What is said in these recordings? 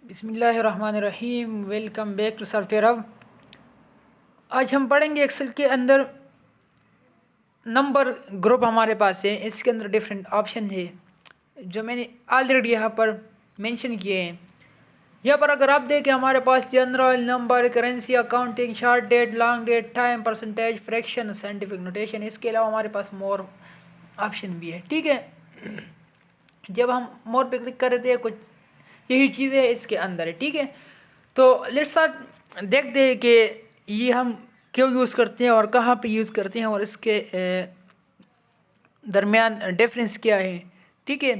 बिस्मिल्लाहिर्रहमानिर्रहीम। Welcome back to software hub. आज हम पढ़ेंगे एक्सेल के अंदर नंबर ग्रुप हमारे पास है। इसके अंदर डिफरेंट ऑप्शन है जो मैंने ऑलरेडी यहाँ पर मेंशन किए हैं। यहाँ पर अगर आप देखें हमारे पास general, number, currency, accounting, short date, long date, time, percentage, fraction, scientific notation. इसके अलावा हमारे पास मोर ऑप्शन भी है। ठीक है, जब हम मोर पे क्लिक करते हैं कुछ यही चीज़ें है इसके अंदर है। ठीक है, तो लेट्स स्टार्ट देखते हैं कि ये हम क्यों यूज़ करते हैं और कहाँ पे यूज़ करते हैं और इसके दरमियान डिफरेंस क्या है। ठीक है,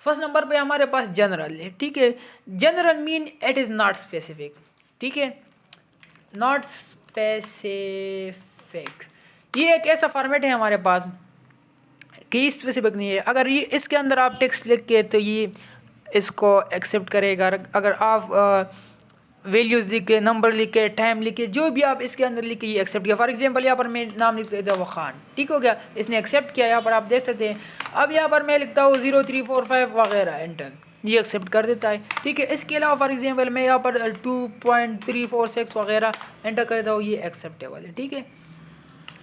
फर्स्ट नंबर पे हमारे पास जनरल है। ठीक है, general mean it is not specific. ठीक है, नॉट स्पेसिफिक, ये एक ऐसा फॉर्मेट है हमारे पास कि स्पेसिफिक नहीं है। अगर ये इसके अंदर आप टेक्स्ट लिख के तो ये इसको एक्सेप्ट करेगा। अगर आप वैल्यूज़ लिख के, नंबर लिख के, टाइम लिख के, जो भी आप इसके अंदर लिख के ये एक्सेप्ट किया। फॉर एग्जांपल यहाँ पर मैं नाम लिख देता हूँ खान। ठीक हो गया, इसने एक्सेप्ट किया। यहाँ पर आप देख सकते हैं। अब यहाँ पर मैं लिखता हूँ 0345 वगैरह, एंटर, ये एक्सेप्ट कर देता है। ठीक है, इसके अलावा फॉर एग्जांपल मैं यहाँ पर 2.346 वगैरह एंटर कर देता हूँ, ये एक्सेप्टेबल है। ठीक है,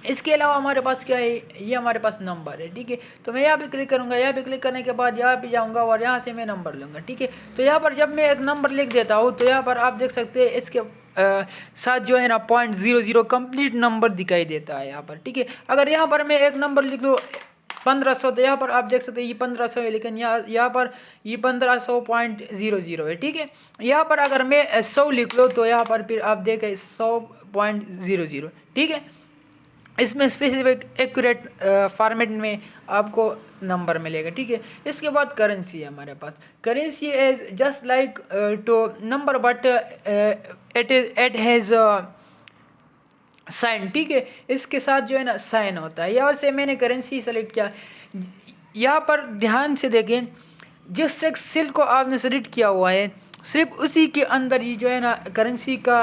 इसके अलावा हमारे पास क्या है, ये हमारे पास नंबर है। ठीक है, तो मैं यहाँ पे क्लिक करूँगा। यहाँ पे क्लिक करने के बाद यहाँ पे जाऊँगा और यहाँ से मैं नंबर लूँगा। ठीक है, तो यहाँ पर जब मैं एक नंबर लिख देता हूँ तो यहाँ पर आप देख सकते हैं इसके साथ जो है ना 0.00 कंप्लीट नंबर दिखाई देता है यहाँ पर। ठीक है, अगर यहाँ पर मैं एक नंबर लिख दूँ 1500, तो यहाँ पर आप देख सकते हैं ये 1500 है, लेकिन यहाँ पर ये 1500.00 है। ठीक है, यहाँ पर अगर मैं 100 लिख लूँ तो यहाँ पर फिर आप देखें 100.00। ठीक है, इसमें स्पेसिफिक एक्यूरेट फॉर्मेट में आपको नंबर मिलेगा। ठीक है, इसके बाद करेंसी है हमारे पास। Currency is just like to number but it has sign. ठीक है, इसके साथ जो है ना साइन होता है। यहाँ से मैंने करेंसी सेलेक्ट किया। यहाँ पर ध्यान से देखें, जिस सेल को आपने सेलेक्ट किया हुआ है सिर्फ उसी के अंदर ये जो है ना करेंसी का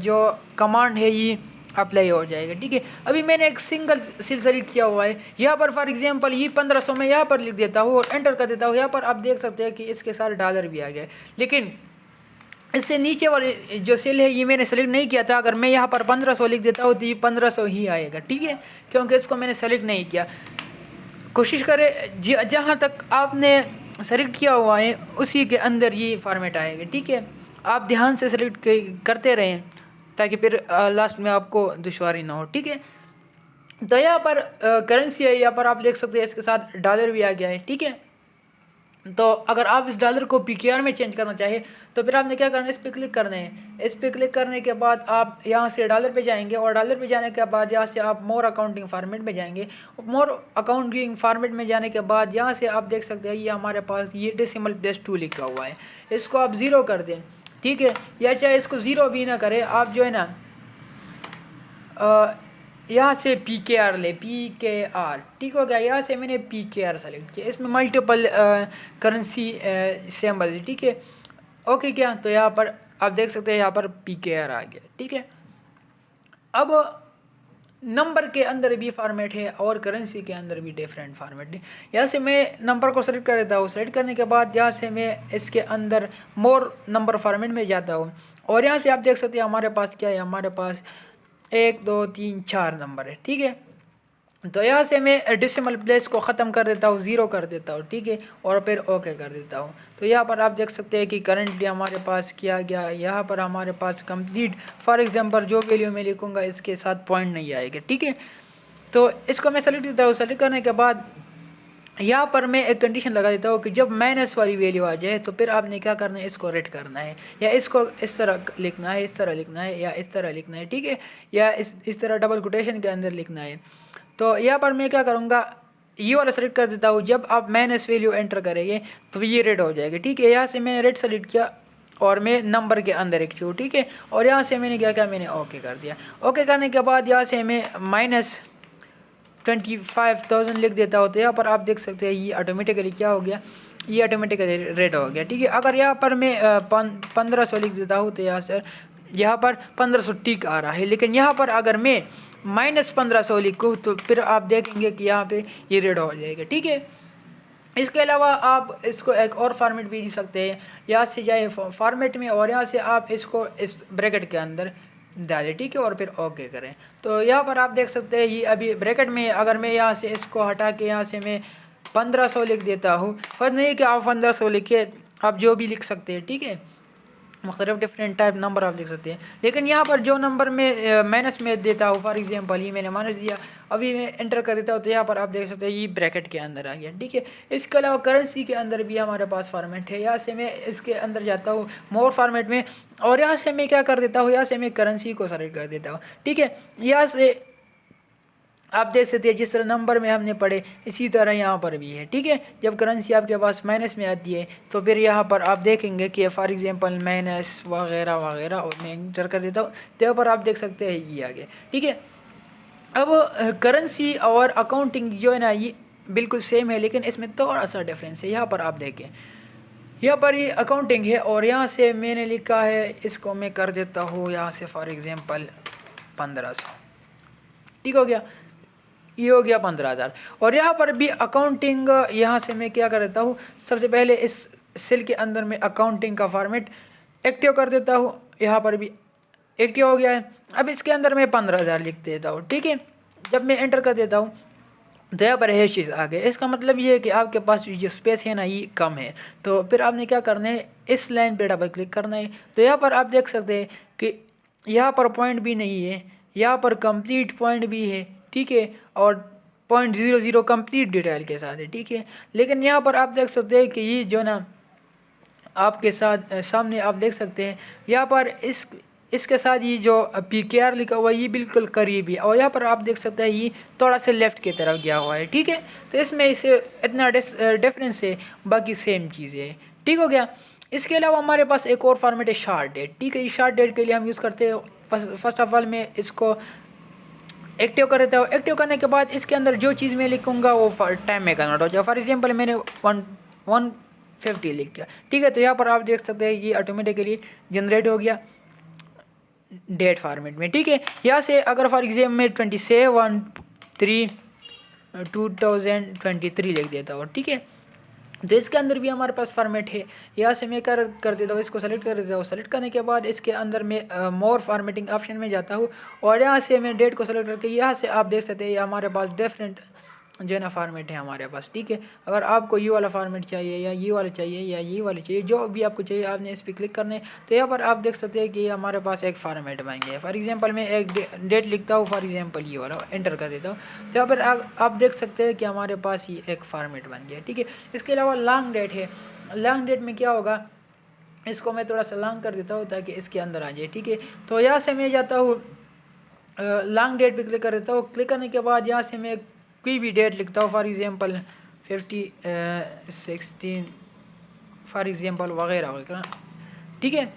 जो कमांड है ये अप्लाई हो जाएगा। ठीक है, अभी मैंने एक सिंगल सेल सेलेक्ट किया हुआ है। यहाँ पर फॉर एग्जांपल ये 1500 में यहाँ पर लिख देता हूँ और एंटर कर देता हूँ। यहाँ पर आप देख सकते हैं कि इसके साथ डॉलर भी आ गया, लेकिन इससे नीचे वाले जो सेल है ये मैंने सेलेक्ट नहीं किया था। अगर मैं यहाँ पर 1500 लिख देता हूँ तो ये 1500 ही आएगा। ठीक है, क्योंकि इसको मैंने सेलेक्ट नहीं किया। कोशिश करें जहाँ तक आपने सेलेक्ट किया हुआ है उसी के अंदर ये फॉर्मेट आएगा। ठीक है, आप ध्यान से सेलेक्ट करते रहें ताकि फिर लास्ट में आपको दुश्वारी ना हो। ठीक है, तो यहाँ पर करेंसी है, यहाँ पर आप देख सकते हैं इसके साथ डॉलर भी आ गया है। ठीक है, तो अगर आप इस डॉलर को पीकेआर में चेंज करना चाहें तो फिर आपने क्या करना है, इस पर क्लिक करना है। इस पर क्लिक करने के बाद आप यहाँ से डॉलर पे जाएंगे और डॉलर पे जाने के बाद यहाँ से आप मोर अकाउंटिंग फॉर्मेट में जाएंगे। मोर अकाउंटिंग फॉर्मेट में जाने के बाद यहाँ से आप देख सकते हैं ये हमारे पास ये डेसिमल प्लेस 2 लिखा हुआ है, इसको आप 0 कर दें। ठीक है, या चाहे इसको 0 भी ना करें, आप जो है ना यहाँ से PKR ले, PKR। ठीक हो गया, यहाँ से मैंने PKR सेलेक्ट किया। इसमें मल्टीपल करेंसी सिंबल है। ठीक है, ओके क्या, तो यहाँ पर आप देख सकते हैं यहाँ पर PKR आ गया। ठीक है, अब नंबर के अंदर भी फॉर्मेट है और करेंसी के अंदर भी डिफरेंट फॉर्मेट है। यहाँ से मैं नंबर को सेलेक्ट कर देता हूँ। सेलेक्ट करने के बाद यहाँ से मैं इसके अंदर मोर नंबर फॉर्मेट में जाता हूँ और यहाँ से आप देख सकते हैं हमारे पास क्या है, हमारे पास 1 2 3 4 नंबर है। ठीक है, तो यहाँ से मैं डेसिमल प्लेस को ख़त्म कर देता हूँ, 0 कर देता हूँ। ठीक है, और फिर ओके कर देता हूँ। तो यहाँ पर आप देख सकते हैं कि करंटली हमारे पास किया गया। यहाँ पर हमारे पास कंप्लीट, फॉर एग्जांपल जो वैल्यू मैं लिखूँगा इसके साथ पॉइंट नहीं आएगा। ठीक है, तो इसको मैं सेलेक्ट देता हूँ। सेलेक्ट करने के बाद यहाँ पर मैं एक कंडीशन लगा देता हूँ कि जब माइनस वाली वैल्यू आ जाए तो फिर आपने क्या करना है, इसको रेड करना है, या इसको इस तरह लिखना है, इस तरह लिखना है, या इस तरह लिखना है। ठीक है, या इस तरह डबल कोटेशन के अंदर लिखना है। तो यहाँ पर मैं क्या करूँगा, ये वाला सेलेक्ट कर देता हूँ। जब आप माइनस वैल्यू एंटर करेंगे तो ये रेड हो जाएगा। ठीक है, यहाँ से मैंने रेड सेलेक्ट किया और मैं नंबर के अंदर एक हूँ। ठीक है, और यहाँ से मैंने क्या किया, मैंने ओके कर दिया। ओके करने के बाद यहाँ से मैं -25,000 लिख देता हूँ। तो यहाँ पर आप देख सकते हैं ये ऑटोमेटिकली क्या हो गया, ये ऑटोमेटिकली रेड हो गया। ठीक है, अगर यहाँ पर मैं 1500 लिख देता हूँ तो यहाँ पर 1500 टिक आ रहा है, लेकिन यहाँ पर अगर मैं -1500 लिखूँ तो फिर आप देखेंगे कि यहाँ पे ये रेड हो जाएगा। ठीक है, इसके अलावा आप इसको एक और फॉर्मेट भी दे सकते हैं, यहाँ से जाए फॉर्मेट में और यहाँ से आप इसको इस ब्रैकेट के अंदर डालें, ठीक है, और फिर ओके करें। तो यहाँ पर आप देख सकते हैं ये अभी ब्रैकेट में, अगर मैं यहाँ से इसको हटा के यहाँ से मैं 1500 लिख देता हूँ, फर्ज नहीं कि आप 1500 लिखिए, आप जो भी लिख सकते हैं, ठीक है, मुख्तलिफ डिफरेंट टाइप नंबर आप लिख सकते हैं। लेकिन यहाँ पर जो नंबर में माइनस में देता हूँ, फॉर एग्जांपल ये मैंने माइनस दिया, अभी मैं एंटर कर देता हूँ, तो यहाँ पर आप देख सकते हैं ये ब्रैकेट के अंदर आ गया, ठीक है। इसके अलावा करेंसी के अंदर भी हमारे पास फॉर्मेट है। यहाँ से मैं इसके अंदर जाता हूँ मोर फॉर्मेट में, और यहाँ से मैं क्या कर देता हूँ, यहाँ से मैं करेंसी को सेलेक्ट कर देता हूँ, ठीक है। यहाँ से आप देख सकते हैं जिस तरह नंबर में हमने पढ़े इसी तरह यहाँ पर भी है, ठीक है। जब करेंसी आपके पास माइनस में आती है तो फिर यहाँ पर आप देखेंगे कि फॉर एग्जांपल माइनस वगैरह वगैरह, और मैं एंटर कर देता हूँ, तो यहाँ पर आप देख सकते हैं ये आगे, ठीक है। अब करेंसी और अकाउंटिंग जो है ना ये बिल्कुल सेम है, लेकिन इसमें थोड़ा सा डिफरेंस है। यहाँ पर आप देखें, यहाँ पर ये अकाउंटिंग है और यहाँ से मैंने लिखा है, इसको मैं कर देता हूँ यहाँ से फॉर एग्जांपल 1500, ठीक हो गया, ये हो गया 15,000। और यहाँ पर भी अकाउंटिंग, यहाँ से मैं क्या कर देता हूँ, सबसे पहले इस सेल के अंदर में अकाउंटिंग का फॉर्मेट एक्टिव कर देता हूँ, यहाँ पर भी एक्टिव हो गया है। अब इसके अंदर मैं 15,000 लिख देता हूँ, ठीक है। जब मैं एंटर कर देता हूँ तो यहाँ पर है चीज़ आ गया। इसका मतलब ये है कि आपके पास जो स्पेस है ना ये कम है, तो फिर आपने क्या करना है, इस लाइन पे डबल क्लिक करना है। तो यहाँ पर आप देख सकते हैं कि यहाँ पर पॉइंट भी नहीं है, यहाँ पर कंप्लीट पॉइंट भी है, ठीक है, और 0.00 कंप्लीट डिटेल के साथ है, ठीक है। लेकिन यहाँ पर आप देख सकते हैं कि ये जो ना आपके साथ सामने आप देख सकते हैं यहाँ पर इसके साथ ये जो PKR लिखा हुआ है ये बिल्कुल करीब है, और यहाँ पर आप देख सकते हैं ये थोड़ा सा लेफ़्ट की तरफ गया हुआ है, ठीक है। तो इसमें इसे इतना डिफरेंस है, बाकी सेम चीज़ें है, ठीक हो गया। इसके अलावा हमारे पास एक और फॉर्मेट है शार्ट डेट, ठीक है। शार्ट डेट के लिए हम यूज़ करते हैं, फर्स्ट ऑफ ऑल मैं इसको एक्टिव कर देता हूँ। एक्टिव करने के बाद इसके अंदर जो चीज़ मैं लिखूँगा वो टाइम में कन्वर्ट हो जाए। फॉर एग्जांपल मैंने 150 लिख दिया, ठीक है। तो यहाँ पर आप देख सकते हैं ये ऑटोमेटिकली जनरेट हो गया डेट फॉर्मेट में, ठीक है। यहाँ से अगर फॉर एग्जाम्पल मैं 27/3/2023 लिख देता हूँ, ठीक है। तो इसके अंदर भी हमारे पास फॉर्मेट है। यहाँ से मैं कर देता हूँ, इसको सेलेक्ट कर देता हूँ। सेलेक्ट करने के बाद इसके अंदर मैं मोर फॉर्मेटिंग ऑप्शन में जाता हूँ, और यहाँ से मैं डेट को सेलेक्ट करके यहाँ से आप देख सकते हैं हमारे पास डिफरेंट जो है ना फॉर्मेट है हमारे पास, ठीक है। अगर आपको ये वाला फॉर्मेट चाहिए या ये वाला चाहिए या ये वाला चाहिए, जो भी आपको चाहिए आपने इस पर क्लिक करना है। तो यहाँ पर आप देख सकते हैं कि हमारे पास एक फॉर्मेट बन गया है। फॉर एग्जांपल मैं एक डेट लिखता हूँ, फॉर एग्जांपल ये वाला, एंटर कर देता हूँ। तो यहाँ पर आप देख सकते हैं कि हमारे पास ये एक फॉर्मेट बन गया, ठीक है। इसके अलावा लॉन्ग डेट है। लॉन्ग डेट में क्या होगा, इसको मैं थोड़ा सा लॉन्ग कर देता हूँ ताकि इसके अंदर आ जाए, ठीक है। तो यहाँ से मैं जाता हूँ लॉन्ग डेट पे क्लिक कर देता हूँ। क्लिक करने के बाद यहाँ से मैं कोई भी डेट लिखता हूँ, फॉर एग्जांपल 16 फॉर एग्जांपल वगैरह वगैरह, ठीक है।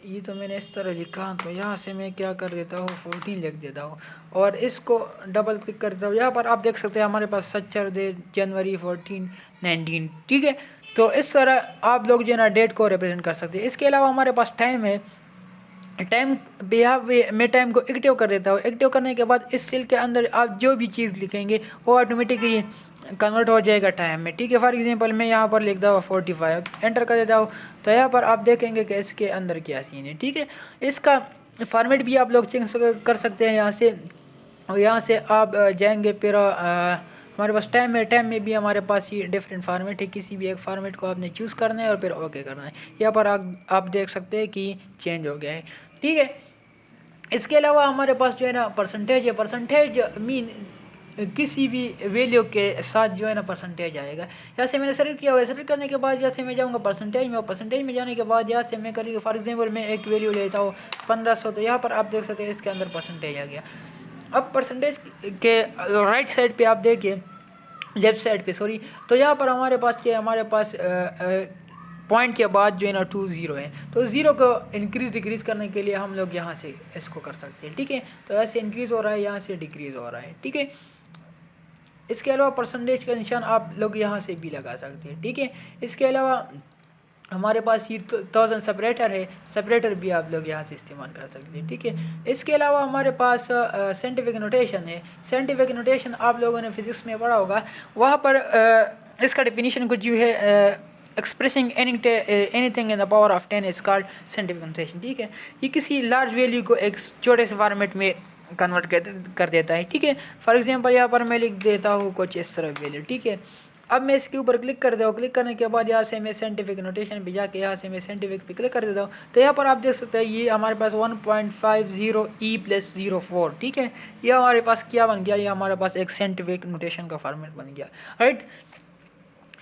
ये तो मैंने इस तरह लिखा, तो यहाँ से मैं क्या कर देता हूँ 14 लिख देता हूँ, और इसको डबल क्लिक कर देता हूँ। यहाँ पर आप देख सकते हैं हमारे पास सैटरडे जनवरी 14/19, ठीक है। तो इस तरह आप लोग जो है ना डेट को रिप्रेजेंट कर सकते हैं। इसके अलावा हमारे पास टाइम है। टाइम मैं टाइम को एक्टिव कर देता हूँ। एक्टिव करने के बाद इस सेल के अंदर आप जो भी चीज़ लिखेंगे वो ऑटोमेटिकली कन्वर्ट हो जाएगा टाइम में, ठीक है। फॉर एग्जांपल मैं यहाँ पर लिखता हूँ 45, एंटर कर देता हूँ। तो यहाँ पर आप देखेंगे कि इसके अंदर क्या सीन है, ठीक है। इसका फॉर्मेट भी आप लोग चेंज कर सकते हैं यहाँ से, और यहाँ से आप जाएंगे फिर हमारे पास टाइम है। टाइम में भी हमारे पास ये डिफरेंट फार्मेट है, किसी भी एक फार्मेट को आपने चूज़ करना है और फिर ओके करना है। यहाँ पर आप देख सकते हैं कि चेंज हो गया है, ठीक है। इसके अलावा हमारे पास जो है ना परसेंटेज है। परसेंटेज मीन किसी भी वैल्यू के साथ जो है ना परसेंटेज आएगा। यहाँ से मैंने सेलेक्ट किया हुआ है। सेलेक्ट करने के बाद यहाँ से मैं जाऊँगा परसेंटेज में, और परसेंटेज में जाने के बाद यहाँ से मैं करेंगे फॉर एग्जांपल मैं एक वैल्यू लेता हूँ 1500, तो यहाँ पर आप देख सकते हैं इसके अंदर परसेंटेज आ गया। अब परसेंटेज के राइट साइड पे आप देखिए, लेफ्ट साइड पे सॉरी, तो यहाँ पर हमारे पास क्या है, हमारे पास पॉइंट के बाद जो है ना 20 है। तो 0 को इंक्रीज़ डिक्रीज़ करने के लिए हम लोग यहाँ से इसको कर सकते हैं, ठीक है। तो ऐसे इंक्रीज़ हो रहा है, यहाँ से डिक्रीज़ हो रहा है, ठीक है। इसके अलावा परसेंटेज का निशान आप लोग यहाँ से भी लगा सकते हैं, ठीक है। इसके अलावा हमारे पास ये 1000 सेपरेटर है। सेपरेटर भी आप लोग यहाँ से इस्तेमाल कर सकते हैं, ठीक है। इसके अलावा हमारे पास साइंटिफिक नोटेशन है। साइंटिफिक नोटेशन आप लोगों ने फिज़िक्स में पढ़ा होगा, वहाँ पर इसका डेफिनेशन कुछ यूँ है, expressing anything in the power of 10 is called scientific notation. ठीक है, ये किसी लार्ज वैल्यू को एक छोटे से फॉर्मेट में कन्वर्ट कर देता है। ठीक है, फॉर एग्जांपल यहाँ पर मैं लिख देता हूँ कुछ इस तरह वैल्यू। ठीक है, अब मैं इसके ऊपर क्लिक कर देता हूँ। क्लिक करने के बाद यहाँ से मैं साइंटिफिक नोटेशन पे जाके यहाँ से मैं साइंटिफिक पे क्लिक कर देता हूँ। तो यहाँ पर आप देख सकते हैं ये हमारे पास 1.50 E+04। ठीक है, ये हमारे पास क्या बन गया, ये हमारे पास एक साइंटिफिक नोटेशन का फॉर्मेट बन गया। राइट,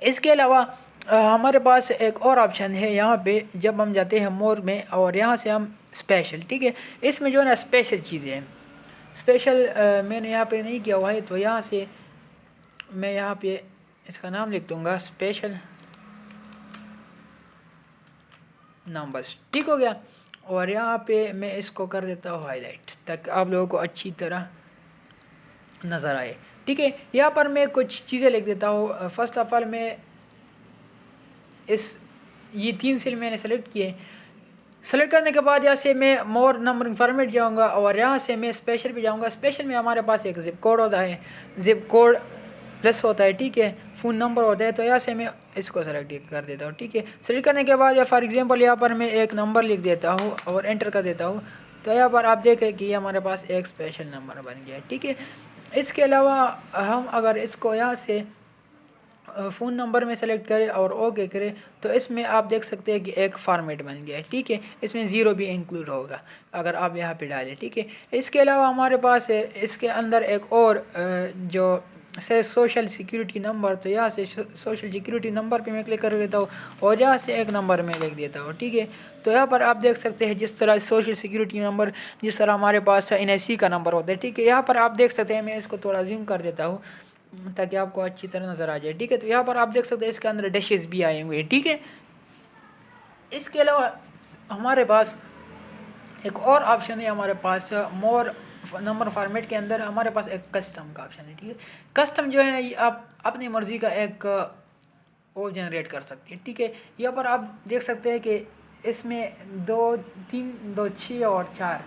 इसके अलावा हमारे पास एक और ऑप्शन है यहाँ पे, जब हम जाते हैं मोर में और यहाँ से हम स्पेशल। ठीक है, इसमें जो है ना स्पेशल चीज़ें हैं। स्पेशल मैंने यहाँ पे नहीं किया हुआ है, तो यहाँ से मैं यहाँ पे इसका नाम लिख दूँगा स्पेशल नंबर्स। ठीक हो गया, और यहाँ पे मैं इसको कर देता हूँ हाईलाइट, ताकि आप लोगों को अच्छी तरह नज़र आए। ठीक है, यहाँ पर मैं कुछ चीज़ें लिख देता हूँ। फर्स्ट ऑफ ऑल मैं ये 3 सेल मैंने सेलेक्ट किए। सेलेक्ट करने के बाद यहाँ से मैं मोर नंबरिंग फॉर्मेट जाऊँगा और यहाँ से मैं स्पेशल पे जाऊँगा। स्पेशल में हमारे पास एक जिप कोड होता है, जिप कोड प्लस होता है। ठीक है, फ़ोन नंबर होता है, तो यहाँ से मैं इसको सेलेक्ट कर देता हूँ। ठीक है, सेलेक्ट करने के बाद या फॉर एग्जांपल यहाँ पर मैं एक नंबर लिख देता हूँ और एंटर कर देता हूँ, तो यहाँ पर आप देखें कि हमारे पास एक स्पेशल नंबर बन गया। ठीक है, इसके अलावा हम अगर इसको यहाँ से फ़ोन नंबर में सेलेक्ट करें और ओके करें, तो इसमें आप देख सकते हैं कि एक फॉर्मेट बन गया है। ठीक है, इसमें ज़ीरो भी इंक्लूड होगा अगर आप यहाँ पे डालें। ठीक है, इसके अलावा हमारे पास है इसके अंदर एक और जो से सोशल सिक्योरिटी नंबर, तो यहाँ से सोशल सिक्योरिटी नंबर पे मैं क्लिक कर देता हूँ और यहाँ से एक नंबर में लिख देता हूँ। ठीक है, तो यहाँ पर आप देख सकते हैं जिस तरह सोशल सिक्योरिटी नंबर जिस तरह हमारे पास NIC का नंबर होता है। ठीक है, यहाँ पर आप देख सकते हैं, मैं इसको थोड़ा जूम कर देता हूँ ताकि आपको अच्छी तरह नज़र आ जाए। ठीक है, तो यहाँ पर आप देख सकते हैं इसके अंदर डैशेस भी आए हुए हैं। ठीक है, इसके अलावा हमारे पास एक और ऑप्शन है, हमारे पास मोर नंबर फॉर्मेट के अंदर हमारे पास एक कस्टम का ऑप्शन है। ठीक है, कस्टम जो है ना, ये आप अपनी मर्ज़ी का एक वो जनरेट कर सकते हैं। ठीक है, यहाँ पर आप देख सकते हैं कि इसमें 2, 3, 2, 6 और 4,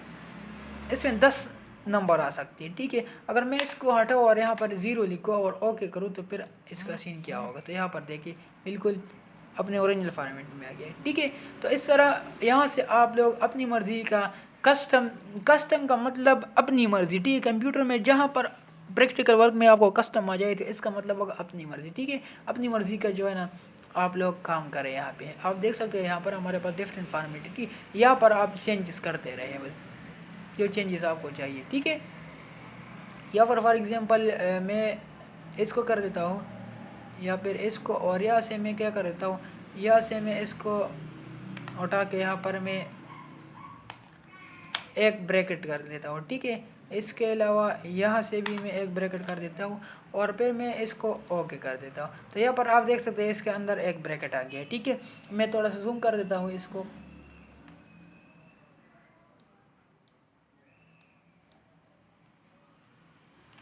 इसमें 10 नंबर आ सकती है। ठीक है, अगर मैं इसको हटाऊँ और यहाँ पर 0 लिखूँ और ओके करूँ, तो फिर इसका सीन क्या होगा, तो यहाँ पर देखिए बिल्कुल अपने ओरिजिनल फॉर्मेट में आ गया। ठीक है, तो इस तरह यहाँ से आप लोग अपनी मर्ज़ी का कस्टम का मतलब अपनी मर्ज़ी। ठीक है, कंप्यूटर में जहाँ पर प्रैक्टिकल वर्क में आपको कस्टम आ जाए, तो इसका मतलब होगा अपनी मर्ज़ी। ठीक है, अपनी मर्ज़ी का जो है ना आप लोग काम करें। यहाँ पे आप देख सकते हैं यहाँ पर हमारे पास डिफरेंट फॉर्मेट है। ठीक, यहाँ पर आप चेंजेस करते रहे बस जो चेंजेस आपको चाहिए। ठीक है, या फॉर एग्जांपल मैं इसको कर देता हूँ या फिर इसको, और यहाँ से मैं क्या कर देता हूँ, यहाँ से मैं इसको उठा के यहाँ पर मैं एक ब्रैकेट कर देता हूँ। ठीक है, इसके अलावा यहाँ से भी मैं एक ब्रैकेट कर देता हूँ और फिर मैं इसको ओके कर देता हूँ, तो यहाँ पर आप देख सकते हैं इसके अंदर एक ब्रैकेट आ गया। ठीक है, मैं थोड़ा सा जूम कर देता हूँ इसको।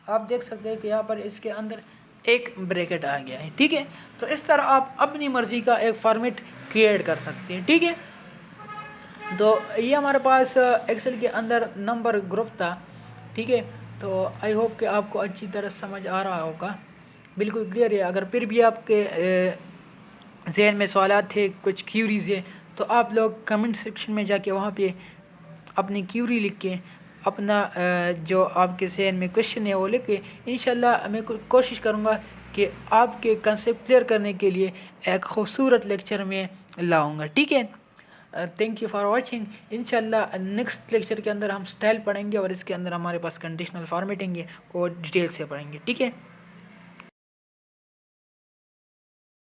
आप देख सकते हैं कि यहाँ पर इसके अंदर एक ब्रैकेट आ गया है। ठीक है, तो इस तरह आप अपनी मर्ज़ी का एक फॉर्मेट क्रिएट कर सकते हैं। ठीक है, तो ये हमारे पास एक्सेल के अंदर नंबर ग्रुप था। ठीक है, तो आई होप कि आपको अच्छी तरह समझ आ रहा होगा, बिल्कुल क्लियर है। अगर फिर भी आपके जहन में सवाल थे, कुछ क्यूरीज है, तो आप लोग कमेंट सेक्शन में जाके वहाँ पे अपनी क्यूरी लिख के अपना जो आपके जहन में क्वेश्चन है वो लिख के, इंशाल्लाह मैं कोशिश करूँगा कि आपके कंसेप्ट क्लियर करने के लिए एक खूबसूरत लेक्चर में लाऊंगा। ठीक है, थैंक यू फॉर वॉचिंग। इंशाल्लाह नेक्स्ट लेक्चर के अंदर हम स्टाइल पढ़ेंगे और इसके अंदर हमारे पास कंडीशनल फॉर्मेटिंग है और डिटेल से पढ़ेंगे। ठीक है।